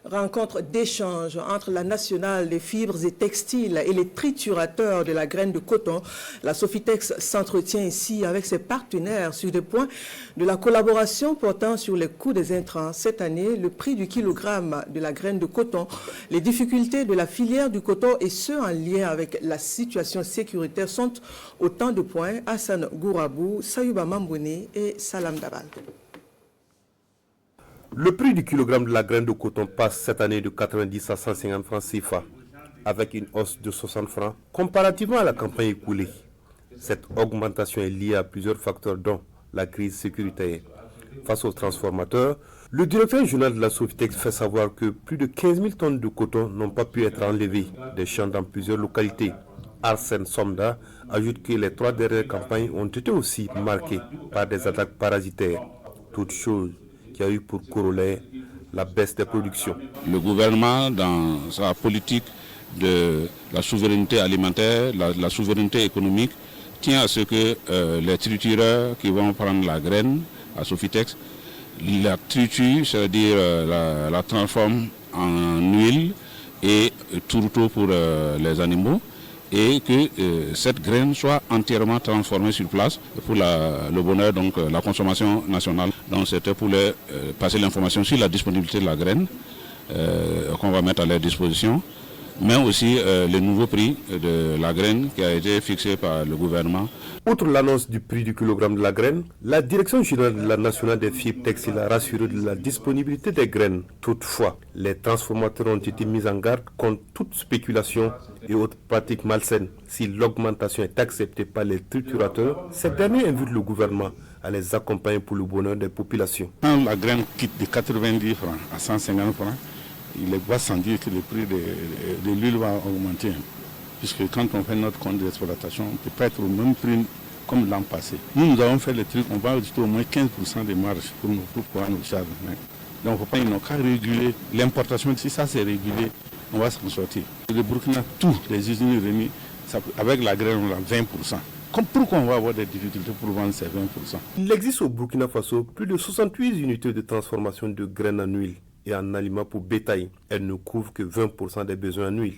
Rencontre d'échange entre la nationale des fibres et textiles et les triturateurs de la graine de coton. La Sofitex s'entretient ici avec ses partenaires sur des points de la collaboration portant sur les coûts des intrants. Cette année, le prix du kilogramme de la graine de coton, les difficultés de la filière du coton et ceux en lien avec la situation sécuritaire sont autant de points. Hassan Gourabou, Sayouba Mambouni et Salam Dabal. Le prix du kilogramme de la graine de coton passe cette année de 90 à 150 francs CFA, avec une hausse de 60 francs comparativement à la campagne écoulée. Cette augmentation est liée à plusieurs facteurs dont la crise sécuritaire. Face aux transformateurs, le directeur général de la Sofitex fait savoir que plus de 15 000 tonnes de coton n'ont pas pu être enlevées des champs dans plusieurs localités. Arsène Somda ajoute que les 3 dernières campagnes ont été aussi marquées par des attaques parasitaires. Toute chose qui a eu pour corollaire la baisse des productions. Le gouvernement, dans sa politique de la souveraineté alimentaire, la souveraineté économique, tient à ce que les tritureurs qui vont prendre la graine à Sofitex, la triturent, c'est-à-dire la transforment en huile et tourteau pour les animaux, et que cette graine soit entièrement transformée sur place pour le bonheur, donc la consommation nationale. Donc c'était pour leur passer l'information sur la disponibilité de la graine qu'on va mettre à leur disposition, mais aussi le nouveau prix de la graine qui a été fixé par le gouvernement. Outre l'annonce du prix du kilogramme de la graine, la direction générale de la nationale des fibres textiles a rassuré de la disponibilité des graines. Toutefois, les transformateurs ont été mis en garde contre toute spéculation et autres pratiques malsaines. Si l'augmentation est acceptée par les triturateurs, ces derniers invitent le gouvernement à les accompagner pour le bonheur des populations. Quand la graine quitte de 90 francs à 150 francs, il est pas sans dire que le prix de l'huile va augmenter. Puisque quand on fait notre compte d'exploitation, on ne peut pas être au même prix comme l'an passé. Nous avons fait le truc, on va ajouter au moins 15% de marge pour pouvoir nous charger. Donc ils n'ont qu'à réguler l'importation. Si ça c'est régulé, on va s'en sortir. Le Burkina, tous les usines réunies, avec la graine, on a 20%. Pourquoi on va avoir des difficultés pour vendre ces 20%? Il existe au Burkina Faso plus de 68 unités de transformation de graines en huile et en aliments pour bétail. Elles ne couvrent que 20% des besoins en huile.